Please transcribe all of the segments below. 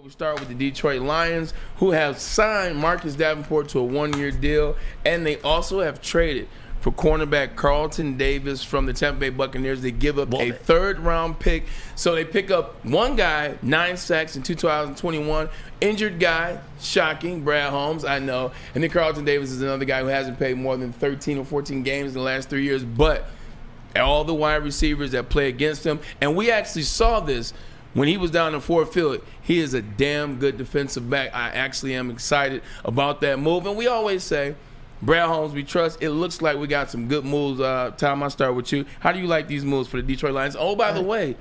We start with the Detroit Lions, who have signed Marcus Davenport to a one-year deal, and they also have traded for cornerback Carlton Davis from the Tampa Bay Buccaneers. They give up a third-round pick. So they pick up one guy, 9 sacks in 2021, injured guy, shocking, Brad Holmes, I know. And then Carlton Davis is another guy who hasn't played more than 13 or 14 games in the last 3 years, but all the wide receivers that play against him, and we actually saw this when he was down in Ford Field. He is a damn good defensive back. I actually am excited about that move. And we always say, Brad Holmes, we trust. It looks like we got some good moves. Tom, I'll start with you. How do you like these moves for the Detroit Lions? Oh, by the way,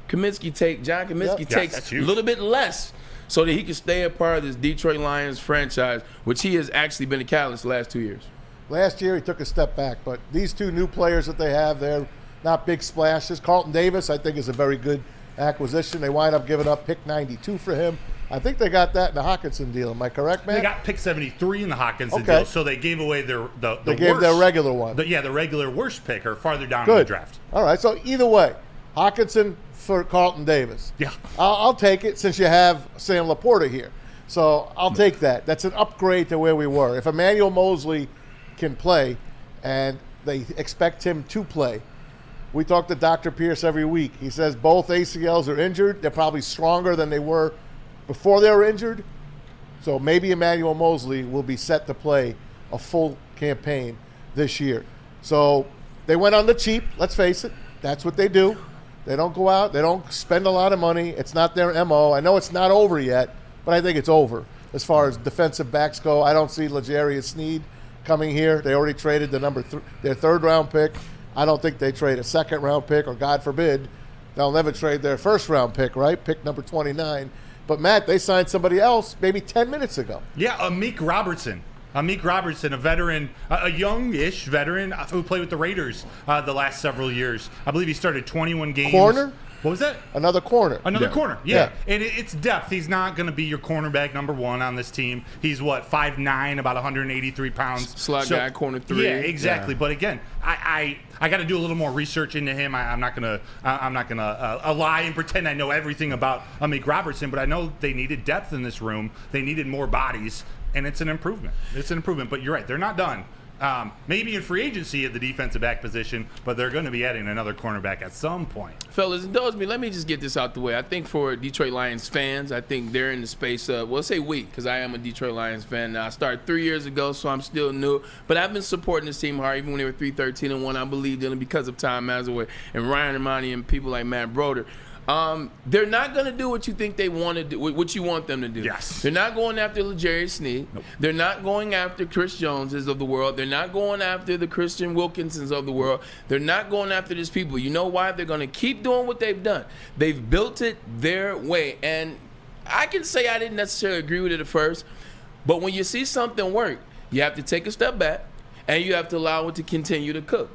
John Kaminsky takes a little bit less so that he can stay a part of this Detroit Lions franchise, which he has actually been a catalyst the last 2 years. Last year he took a step back, but these two new players that they have, they're not big splashes. Carlton Davis, I think, is a very good acquisition. They wind up giving up pick 92 for him. I think they got that in the Hockenson deal. Am I correct, man? They got pick 73 in the Hockenson deal, so they gave away their regular one. The regular worst pick, or farther down in the draft. All right, so either way, Hockenson for Carlton Davis. Yeah. I'll take it since you have Sam Laporta here. So I'll take that. That's an upgrade to where we were. If Emmanuel Mosley can play, and they expect him to play. We talk to Dr. Pierce every week. He says both ACLs are injured. They're probably stronger than they were before they were injured. So maybe Emmanuel Mosley will be set to play a full campaign this year. So they went on the cheap, let's face it. That's what they do. They don't go out. They don't spend a lot of money. It's not their MO. I know it's not over yet, but I think it's over. As far as defensive backs go, I don't see L'Jarius Sneed coming here. They already traded their third-round pick. I don't think they trade a second-round pick, or God forbid, they'll never trade their first-round pick, right? Pick number 29. But, Matt, they signed somebody else maybe 10 minutes ago. Yeah, Amik Robertson, a veteran, a young-ish veteran who played with the Raiders the last several years. I believe he started 21 games. Corner? What was that? Another corner. Corner, yeah. And it's depth. He's not going to be your cornerback number one on this team. He's, 5'9", about 183 pounds. Slot guy, corner 3. Yeah, exactly. Yeah. But, again, I got to do a little more research into him. I'm not gonna lie and pretend I know everything about Amik Robertson, but I know they needed depth in this room. They needed more bodies, and it's an improvement. But you're right, they're not done. Maybe in free agency at the defensive back position, but they're going to be adding another cornerback at some point. Fellas, indulge me. Let me just get this out the way. I think for Detroit Lions fans, I think they're in the space of, well, say we, because I am a Detroit Lions fan now. I started 3 years ago, so I'm still new. But I've been supporting this team hard, even when they were 3-13-1. I believed in them because of Tom Mazaway and Ryan Ermanni and people like Matt Broder. They're not going to do what you think they want to do, what you want them to do. Yes. They're not going after L'Jarius Sneed. Nope. They're not going after Chris Joneses of the world. They're not going after the Christian Wilkinsons of the world. They're not going after these people. You know why? They're going to keep doing what they've done. They've built it their way. And I can say I didn't necessarily agree with it at first, but when you see something work, you have to take a step back, and you have to allow it to continue to cook.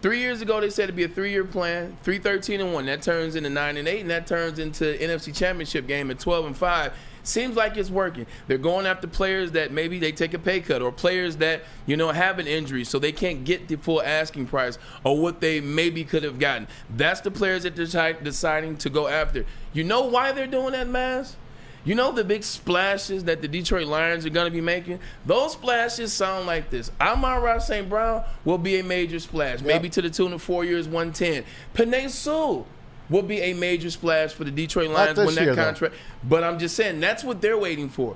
3 years ago, they said it'd be a 3-year plan, 3-13-1. That turns into 9-8, and that turns into NFC Championship game at 12-5. Seems like it's working. They're going after players that maybe they take a pay cut, or players that, have an injury, so they can't get the full asking price or what they maybe could have gotten. That's the players that they're deciding to go after. You know why they're doing that, Maz? You know the big splashes that the Detroit Lions are going to be making? Those splashes sound like this. Amon-Ra St. Brown will be a major splash, maybe to the tune of 4 years, 110. Penei Sewell will be a major splash for the Detroit Lions when that contract. But I'm just saying, that's what they're waiting for.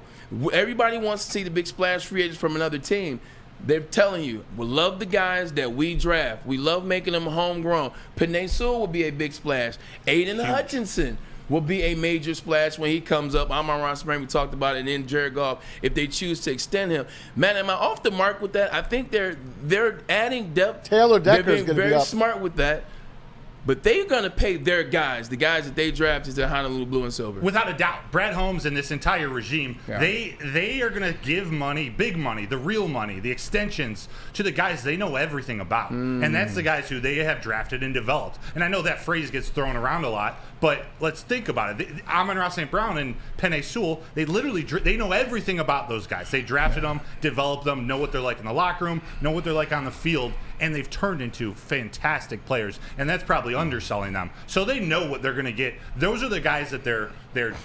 Everybody wants to see the big splash free agents from another team. They're telling you, we love the guys that we draft. We love making them homegrown. Penei Sewell will be a big splash. Aiden Hutchinson will be a major splash when he comes up. Amon-Ra St. Brown, we talked about it, and then Jared Goff, if they choose to extend him. Man, am I off the mark with that? I think they're adding depth. Taylor Decker's going to be very smart with that. But they're going to pay their guys, the guys that they drafted to Honolulu Blue and Silver. Without a doubt. Brad Holmes and this entire regime, they are going to give money, big money, the real money, the extensions to the guys they know everything about. And that's the guys who they have drafted and developed. And I know that phrase gets thrown around a lot, But let's think about it. Amon-Ra St. Brown and Penei Sewell, they know everything about those guys. They drafted them, developed them, know what they're like in the locker room, know what they're like on the field, and they've turned into fantastic players. And that's probably underselling them. So they know what they're going to get. Those are the guys that they're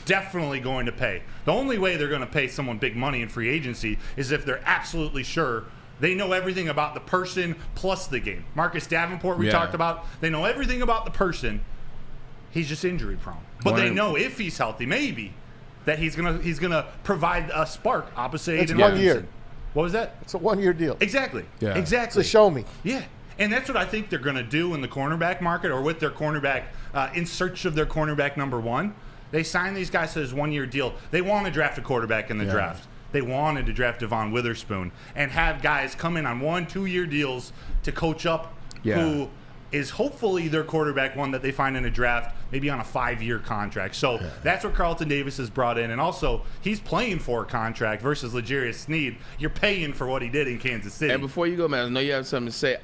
definitely going to pay. The only way they're going to pay someone big money in free agency is if they're absolutely sure they know everything about the person plus the game. Marcus Davenport, we talked about. They know everything about the person. He's just injury prone. But they know if he's healthy, maybe, that he's gonna provide a spark opposite It's Aiden 1 Hutchinson. year. What was that? It's a 1 year deal. Exactly. Yeah. Exactly. So show me. Yeah. And that's what I think they're going to do in the cornerback market, or with their cornerback, in search of their cornerback number one. They sign these guys to this 1 year deal. They want to draft a quarterback in the draft. They wanted to draft Devon Witherspoon and have guys come in on 1-2 year deals to coach up who is hopefully their quarterback one that they find in a draft, maybe on a 5-year contract. So that's what Carlton Davis has brought in. And also, he's playing for a contract versus L'Jarius Sneed. You're paying for what he did in Kansas City. And before you go, man, I know you have something to say.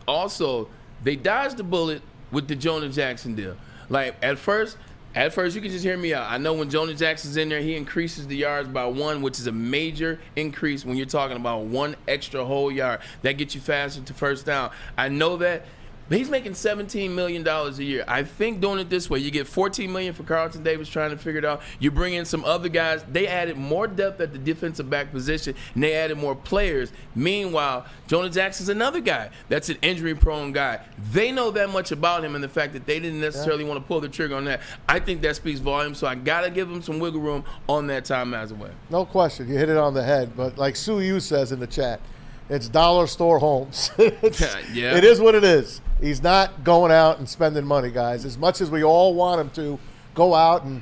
Also, they dodged the bullet with the Jonah Jackson deal. Like, at first, you can just hear me out. I know when Jonah Jackson's in there, he increases the yards by 1, which is a major increase when you're talking about 1 extra whole yard. That gets you faster to first down. I know that. But he's making $17 million a year. I think doing it this way, you get $14 million for Carlton Davis trying to figure it out. You bring in some other guys. They added more depth at the defensive back position, and they added more players. Meanwhile, Jonah Jackson's another guy that's an injury-prone guy. They know that much about him, and the fact that they didn't necessarily want to pull the trigger on that, I think that speaks volumes. So I got to give them some wiggle room on that time as well. No question. You hit it on the head. But like Sue Yu says in the chat, it's dollar store homes. It is what it is. He's not going out and spending money, guys. As much as we all want him to go out and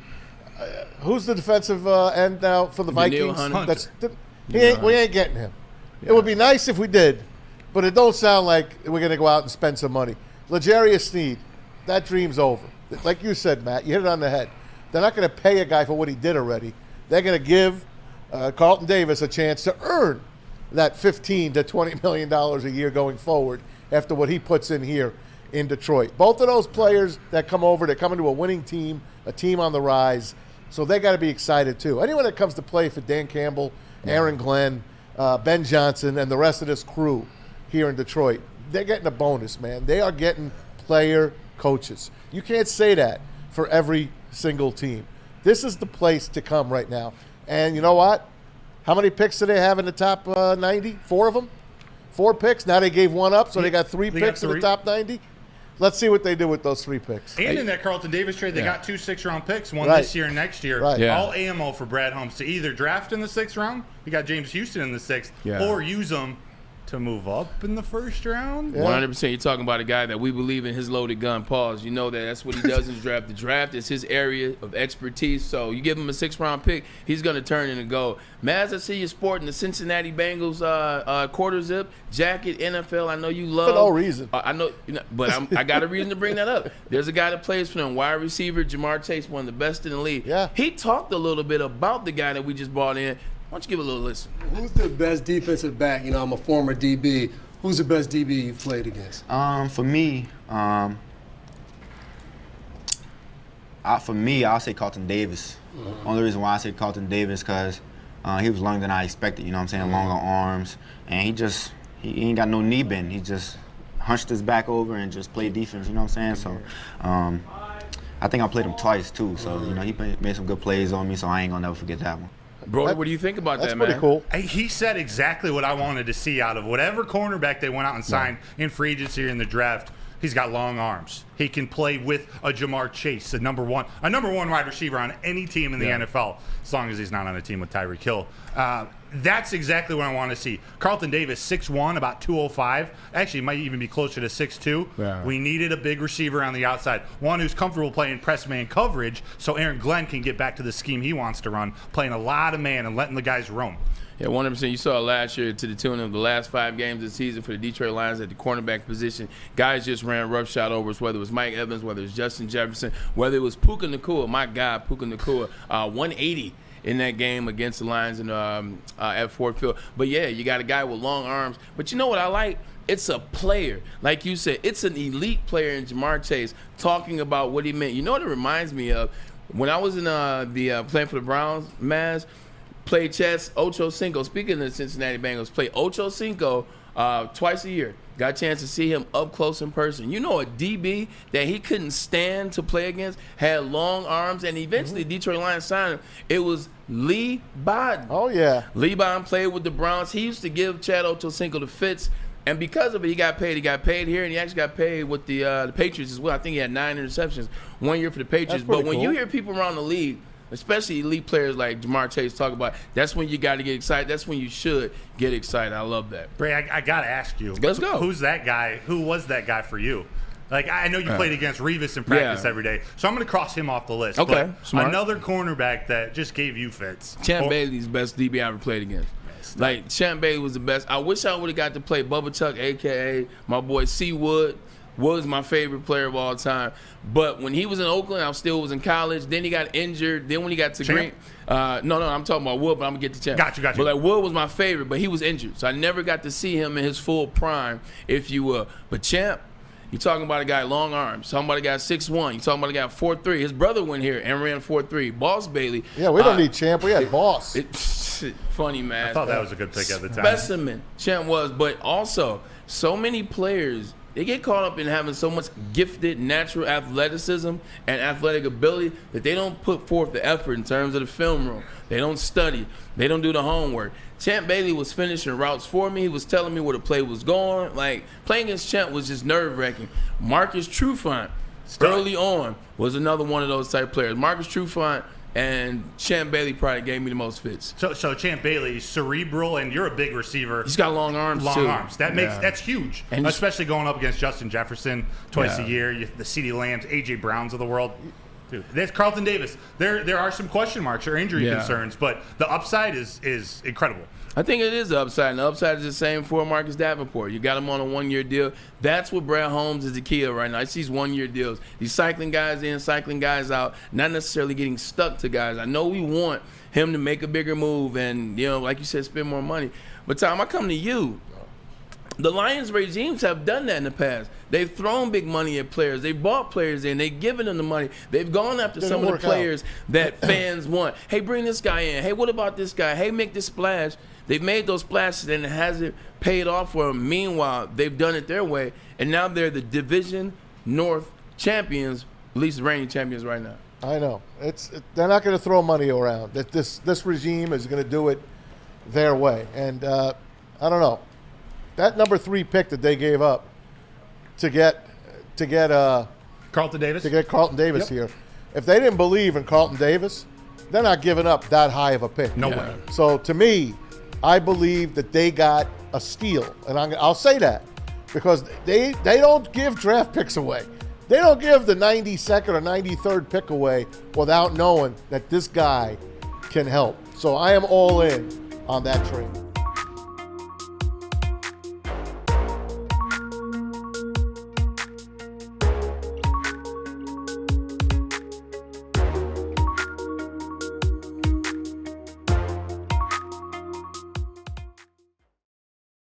who's the defensive end now for the Vikings? We ain't getting him. It would be nice if we did, but it don't sound like we're going to go out and spend some money. L'Jarius Sneed, that dream's over. Like you said, Matt, you hit it on the head. They're not going to pay a guy for what he did already. They're going to give Carlton Davis a chance to earn that $15 to $20 million a year going forward after what he puts in here in Detroit. Both of those players that come over, they come into a winning team, a team on the rise, so they got to be excited too. Anyone that comes to play for Dan Campbell, Aaron Glenn, Ben Johnson, and the rest of this crew here in Detroit, they're getting a bonus, man. They are getting player coaches. You can't say that for every single team. This is the place to come right now. And you know what? How many picks do they have in the top 90? 4 of them? 4 picks. Now they gave 1 up, so they got 3 picks in the top 90. Let's see what they do with those 3 picks. And in that Carlton Davis trade, they got 2 6th-round picks, one this year and next year. All ammo for Brad Holmes to either draft in the 6th round, you got James Houston in the 6th, or use them to move up in the 1st round. 100%. You're talking about a guy that we believe in his loaded gun. Pause. You know that's what he does in his draft. The draft is his area of expertise. So you give him a 6th-round pick, he's going to turn in and go. Maz, I see you sporting the Cincinnati Bengals quarter zip jacket, NFL. I know you love. For no reason. I know, but I got a reason to bring that up. There's a guy that plays for them, wide receiver Jamar Chase, one of the best in the league. Yeah. He talked a little bit about the guy that we just brought in. Why don't you give a little listen? Who's the best defensive back? You know, I'm a former DB. Who's the best DB you've played against? For me, I'll say Carlton Davis. Only reason why I say Carlton Davis because he was longer than I expected. You know what I'm saying? Longer arms, and he ain't got no knee bend. He just hunched his back over and just played defense. You know what I'm saying? So. I think I played him twice too. So you know he made some good plays on me. So I ain't gonna never forget that one. Brody, what do you think about that, man? That's pretty cool. He said exactly what I wanted to see out of whatever cornerback they went out and signed in free agency or in the draft. He's got long arms. He can play with a Jamar Chase, a number one wide receiver on any team in the NFL, as long as he's not on a team with Tyreek Hill. That's exactly what I want to see. Carlton Davis, 6'1", about 205. Actually, might even be closer to 6'2". Yeah. We needed a big receiver on the outside, one who's comfortable playing press man coverage, so Aaron Glenn can get back to the scheme he wants to run, playing a lot of man and letting the guys roam. Yeah, 100%. You saw it last year to the tune of the last 5 games of the season for the Detroit Lions at the cornerback position. Guys just ran roughshod overs, whether it was Mike Evans, whether it was Justin Jefferson, whether it was Puka Nacua. My God, Puka Nacua, 180 in that game against the Lions at Ford Field. But yeah, you got a guy with long arms. But you know what I like? It's a player. Like you said, it's an elite player in Jamar Chase talking about what he meant. You know what it reminds me of? When I was in playing for the Browns, Maz, played chess, Ocho Cinco. Speaking of the Cincinnati Bengals, play Ocho Cinco twice a year. Got a chance to see him up close in person. You know, a DB that he couldn't stand to play against, had long arms, and eventually Detroit Lions signed him. It was Lee Biden. Oh, yeah. Lee Biden played with the Browns. He used to give Chad Ochocinco the fits, and because of it, he got paid. He got paid here, and he actually got paid with the Patriots as well. I think he had 9 interceptions 1 year for the Patriots. But when you hear people around the league, especially elite players like Jamar Chase talk about, that's when you got to get excited. That's when you should get excited. I love that. Bray, I got to ask you. Let's go. Who's that guy? Who was that guy for you? Like, I know you played against Revis in practice every day, so I'm going to cross him off the list. Okay, but smart. Another cornerback that just gave you fits. Champ Bailey's the best DB I ever played against. Like, Champ Bailey was the best. I wish I would have got to play Bubba Chuck, a.k.a. my boy C. Wood. Was my favorite player of all time. But when he was in Oakland, I still was in college. Then he got injured. Then when he got to Green, no, I'm talking about Wood, but I'm going to get to Champ. Got you. But like Wood was my favorite, but he was injured. So I never got to see him in his full prime, if you will. But Champ, you're talking about a guy long arms. Talking about a guy 6'1". You're talking about a guy 4'3". His brother went here and ran 4'3". Boss Bailey. Yeah, we don't need Champ. We had Boss. Funny, man. I thought that was a good pick at the time. Specimen, Champ was. But also, so many players, they get caught up in having so much gifted natural athleticism and athletic ability that they don't put forth the effort in terms of the film room. They don't study. They don't do the homework. Champ Bailey was finishing routes for me. He was telling me where the play was going. Like, playing against Champ was just nerve-wracking. Marcus Trufant, early on, was another one of those type players. Marcus Trufant and Champ Bailey probably gave me the most fits. So Champ Bailey, cerebral, and you're a big receiver. He's got long arms, too. Long arms. That's huge, and especially going up against Justin Jefferson twice a year, the CeeDee Lambs, A.J. Browns of the world. Dude, there's Carlton Davis. There are some question marks or injury concerns, but the upside is incredible. I think it is the upside, and the upside is the same for Marcus Davenport. You got him on a 1-year deal. That's what Brad Holmes is the key of right now. It's these 1-year deals. He's cycling guys in, cycling guys out, not necessarily getting stuck to guys. I know we want him to make a bigger move and, like you said, spend more money. But, Tom, I come to you. The Lions regimes have done that in the past. They've thrown big money at players. They've bought players in. They've given them the money. They've gone after some of the players that fans want. Hey, bring this guy in. Hey, what about this guy? Hey, make this splash. They've made those splashes and it hasn't paid off for them. Meanwhile, they've done it their way, and now they're the Division North champions, at least the reigning champions right now. I know. They're not going to throw money around. That this regime is going to do it their way. And I don't know. That number 3 pick that they gave up to get Carlton Davis. To get Carlton Davis here. If they didn't believe in Carlton Davis, they're not giving up that high of a pick. No way. So to me, I believe that they got a steal, and I'll say that because they don't give draft picks away. They don't give the 92nd or 93rd pick away without knowing that this guy can help. So I am all in on that trade.